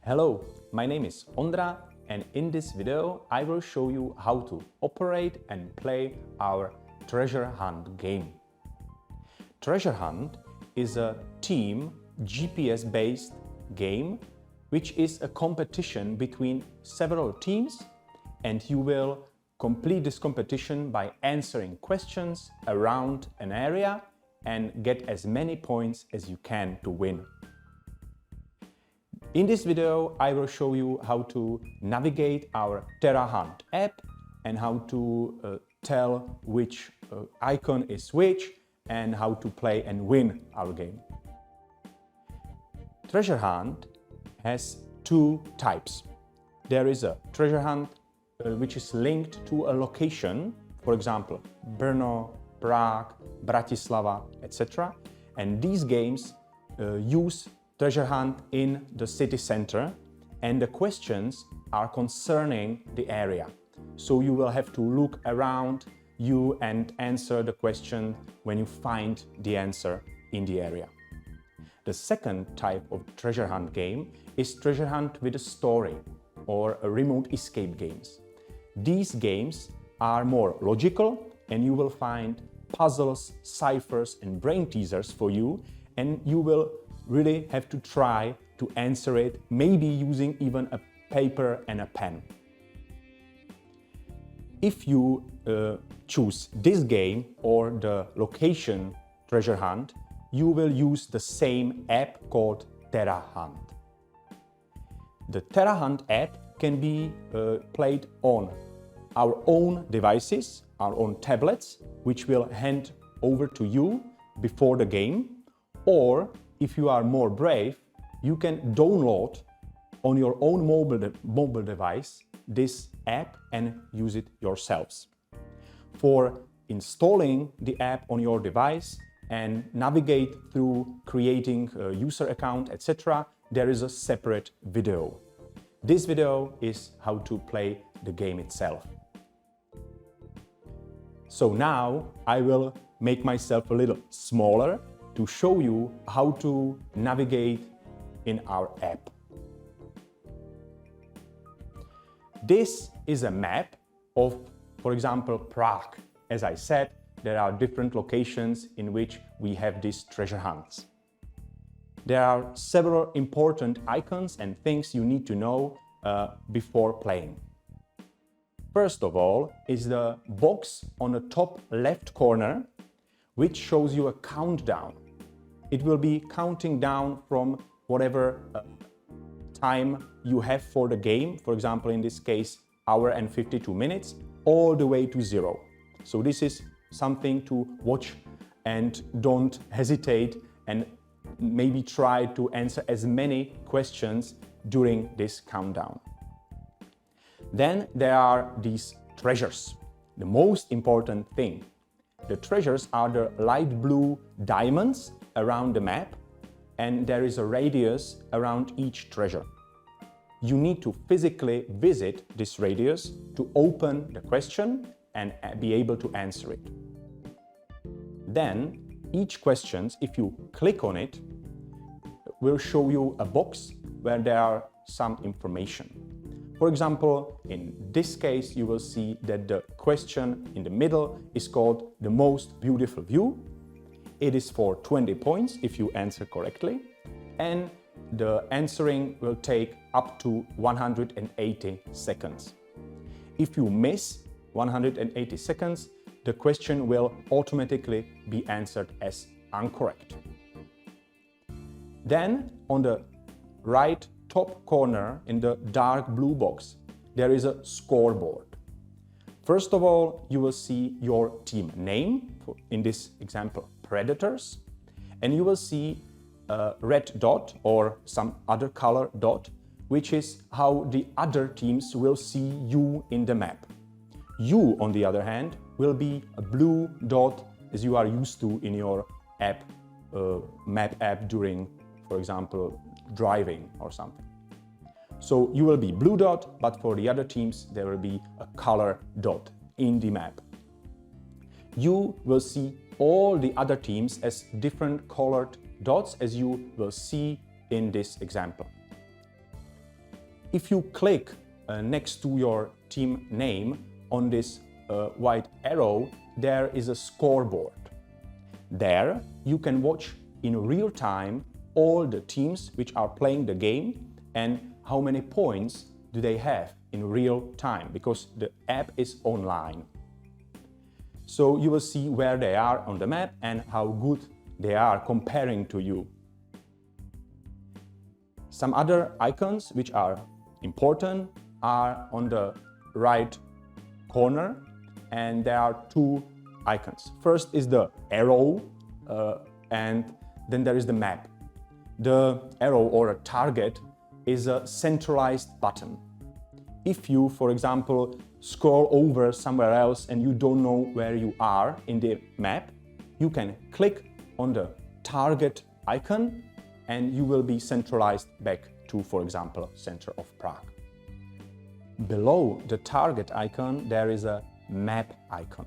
Hello, my name is Ondra, and in this video I will show you how to operate and play our treasure hunt game. Treasure hunt is a team GPS-based game which is a competition between several teams, and you will complete this competition by answering questions around an area and get as many points as you can to win. In this video, I will show you how to navigate our TerraHunt app and how to tell which icon is which and how to play and win our game. Treasure hunt has two types. There is a treasure hunt which is linked to a location, for example, Brno, Prague, Bratislava, etc. And these games use treasure hunt in the city center, and the questions are concerning the area. So you will have to look around you and answer the question when you find the answer in the area. The second type of treasure hunt game is treasure hunt with a story or a remote escape games. These games are more logical, and you will find puzzles, ciphers and brain teasers for you, and you will really have to try to answer it, maybe using even a paper and a pen. If you choose this game or the location treasure hunt, you will use the same app called TerraHunt. The TerraHunt app can be played on our own devices, our own tablets, which will hand over to you before the game, or if you are more brave, you can download on your own mobile device this app and use it yourselves. For installing the app on your device and navigate through creating a user account, etc., there is a separate video. This video is how to play the game itself. So now I will make myself a little smaller to show you how to navigate in our app. This is a map of, for example, Prague. As I said, there are different locations in which we have these treasure hunts. There are several important icons and things you need to know before playing. First of all is the box on the top left corner, which shows you a countdown. It will be counting down from whatever time you have for the game, for example, in this case, hour and 52 minutes, all the way to 0. So this is something to watch, and don't hesitate and maybe try to answer as many questions during this countdown. Then there are these treasures, the most important thing. The treasures are the light blue diamonds around the map, and there is a radius around each treasure. You need to physically visit this radius to open the question and be able to answer it. Then each question, if you click on it, will show you a box where there are some information. For example, in this case, you will see that the question in the middle is called the most beautiful view. It is for 20 points if you answer correctly, and the answering will take up to 180 seconds. If you miss 180 seconds, the question will automatically be answered as incorrect. Then on the right top corner in the dark blue box, there is a scoreboard. First of all, you will see your team name, in this example, Predators, and you will see a red dot or some other color dot, which is how the other teams will see you in the map. You, on the other hand, will be a blue dot as you are used to in your app, map app during, for example, driving or something. So you will be blue dot, but for the other teams there will be a color dot in the map. You will see all the other teams as different colored dots, as you will see in this example. If you click next to your team name on this white arrow, there is a scoreboard. There you can watch in real time all the teams which are playing the game and how many points do they have in real time, because the app is online. So you will see where they are on the map and how good they are comparing to you. Some other icons which are important are on the right corner, and there are two icons. First is the arrow and then there is the map. The arrow or a target is a centralized button. If you, for example, scroll over somewhere else and you don't know where you are in the map, you can click on the target icon and you will be centralized back to, for example, center of Prague. Below the target icon, there is a map icon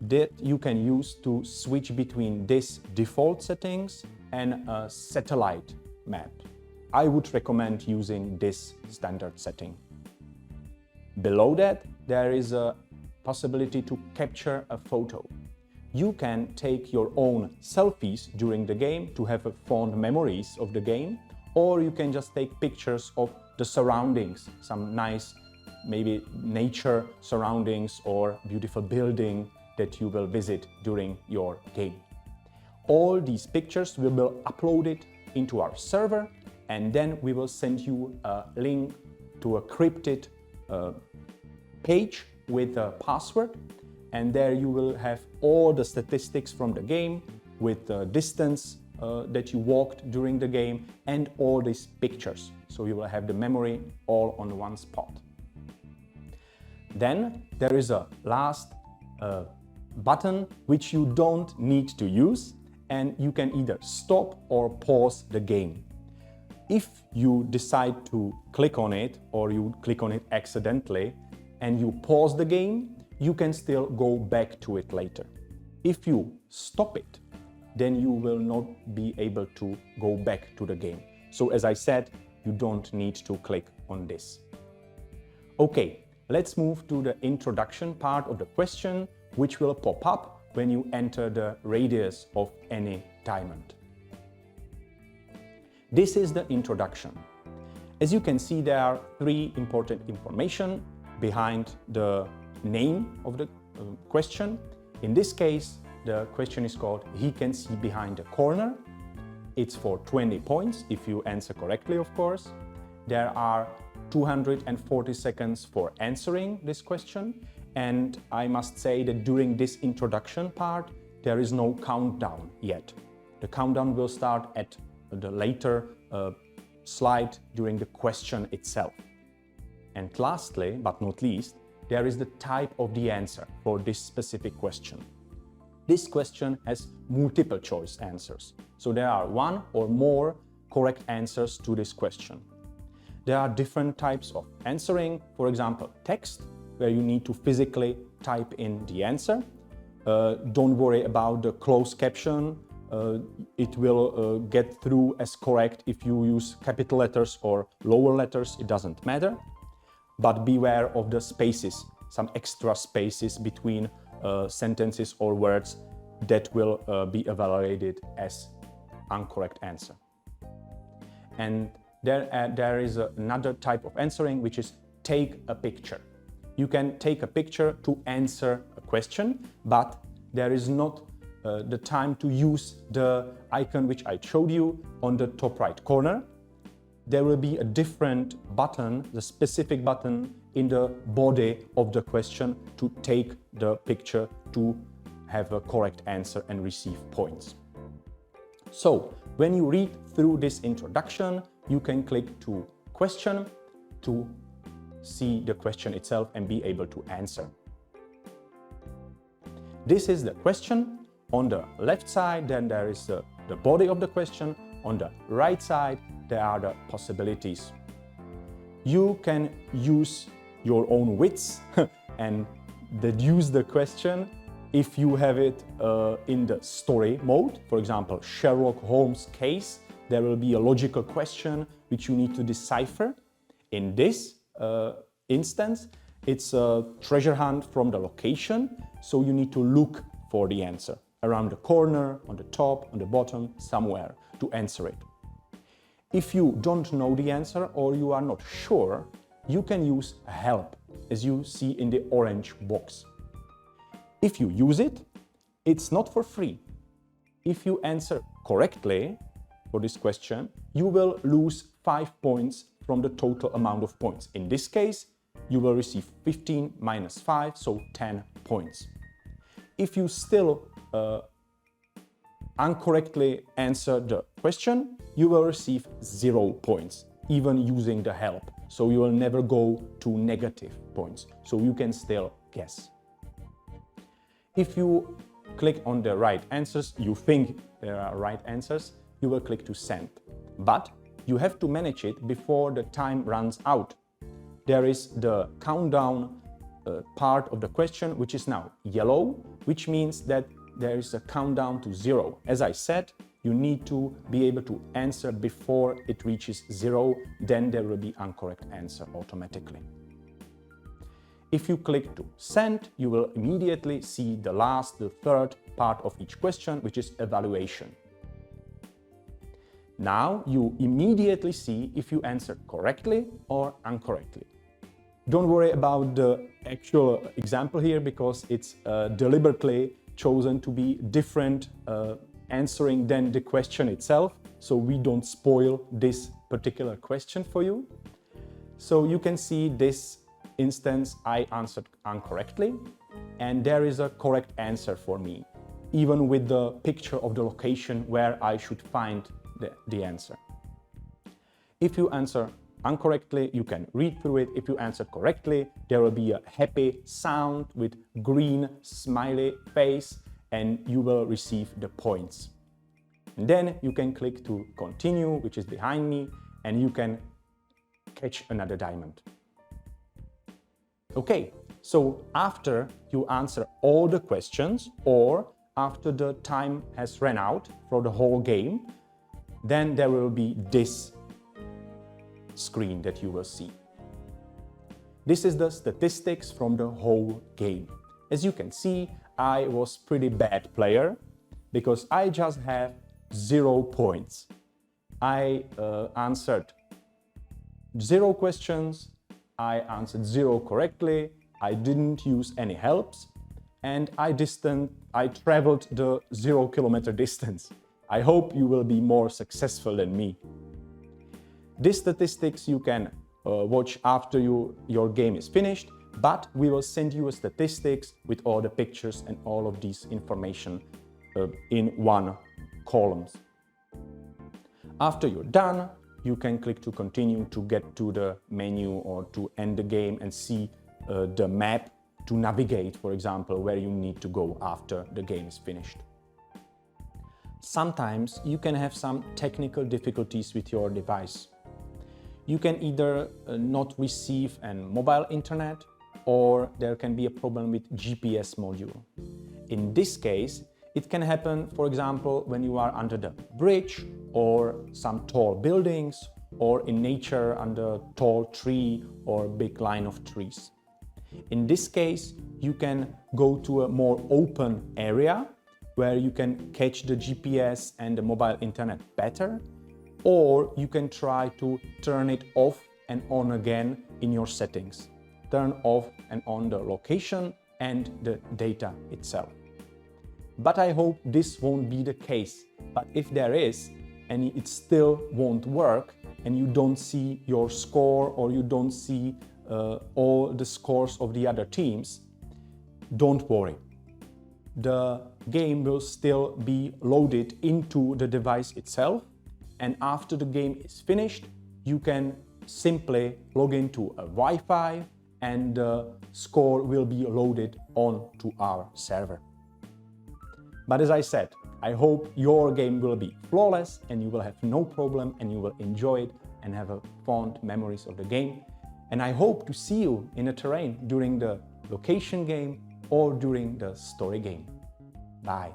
that you can use to switch between this default settings and a satellite map. I would recommend using this standard setting. Below that, there is a possibility to capture a photo. You can take your own selfies during the game to have fond memories of the game, or you can just take pictures of the surroundings, some nice, maybe nature surroundings or beautiful building that you will visit during your game. All these pictures will be uploaded into our server, and then we will send you a link to a crypted page with a password, and there you will have all the statistics from the game with the distance that you walked during the game and all these pictures. So you will have the memory all on one spot. Then there is a last button which you don't need to use, and you can either stop or pause the game. If you decide to click on it or you click on it accidentally and you pause the game, you can still go back to it later. If you stop it, then you will not be able to go back to the game. So as I said, you don't need to click on this. Okay, let's move to the introduction part of the question, which will pop up when you enter the radius of any diamond. This is the introduction. As you can see, there are three important information behind the name of the question. In this case, the question is called "He can see behind the corner." It's for 20 points if you answer correctly, of course. There are 240 seconds for answering this question, and I must say that during this introduction part, there is no countdown yet. The countdown will start at the later slide during the question itself. And lastly, but not least, there is the type of the answer for this specific question. This question has multiple choice answers, so there are one or more correct answers to this question. There are different types of answering, for example, text, where you need to physically type in the answer. Don't worry about the closed caption. It will get through as correct if you use capital letters or lower letters, it doesn't matter. But beware of the spaces, some extra spaces between sentences or words that will be evaluated as incorrect answer. And there is another type of answering, which is take a picture. You can take a picture to answer a question, but there is not the time to use the icon which I showed you on the top right corner. There will be a different button, the specific button in the body of the question to take the picture to have a correct answer and receive points. So when you read through this introduction, you can click to question to see the question itself and be able to answer. This is the question. On the left side, then there is the body of the question. On the right side, there are the possibilities. You can use your own wits and deduce the question if you have it in the story mode. For example, Sherlock Holmes case, there will be a logical question which you need to decipher. In this instance, it's a treasure hunt from the location, so you need to look for the answer around the corner, on the top, on the bottom, somewhere to answer it. If you don't know the answer or you are not sure, you can use help, as you see in the orange box. If you use it, it's not for free. If you answer correctly for this question, you will lose 5 points from the total amount of points. In this case, you will receive 15 minus 5, so 10 points. If you still incorrectly answer the question, you will receive 0 points, even using the help. So you will never go to negative points, so you can still guess. If you click on the right answers, you think there are right answers, you will click to send. But you have to manage it before the time runs out. There is the countdown part of the question, which is now yellow, which means that there is a countdown to 0. As I said, you need to be able to answer before it reaches 0, then there will be incorrect answer automatically. If you click to send, you will immediately see the third part of each question, which is evaluation. Now you immediately see if you answered correctly or incorrectly. Don't worry about the actual example here, because it's deliberately chosen to be different answering than the question itself, so we don't spoil this particular question for you. So you can see this instance I answered incorrectly, and there is a correct answer for me, even with the picture of the location where I should find the answer. If you answer incorrectly, you can read through it. If you answer correctly, there will be a happy sound with green smiley face, and you will receive the points. And then you can click to continue, which is behind me, and you can catch another diamond. Okay, so after you answer all the questions, or after the time has run out for the whole game, then there will be this screen that you will see. This is the statistics from the whole game. As you can see, I was pretty bad player because I just have 0 points. I answered 0 questions, I answered 0 correctly, I didn't use any helps, and I traveled the 0 kilometer distance. I hope you will be more successful than me. These statistics you can watch after your game is finished, but we will send you a statistics with all the pictures and all of these information in one column. After you're done, you can click to continue to get to the menu or to end the game and see the map to navigate, for example, where you need to go after the game is finished. Sometimes you can have some technical difficulties with your device. You can either not receive a mobile internet, or there can be a problem with GPS module. In this case, it can happen, for example, when you are under the bridge or some tall buildings, or in nature under tall tree or big line of trees. In this case, you can go to a more open area where you can catch the GPS and the mobile internet better, or you can try to turn it off and on again in your settings. Turn off and on the location and the data itself. But I hope this won't be the case. But if there is, and it still won't work, and you don't see your score, or you don't see all the scores of the other teams, don't worry. The game will still be loaded into the device itself, and after the game is finished, you can simply log into a Wi-Fi and the score will be loaded onto our server. But as I said, I hope your game will be flawless and you will have no problem and you will enjoy it and have fond memories of the game. And I hope to see you in the terrain during the location game or during the story game. Bye.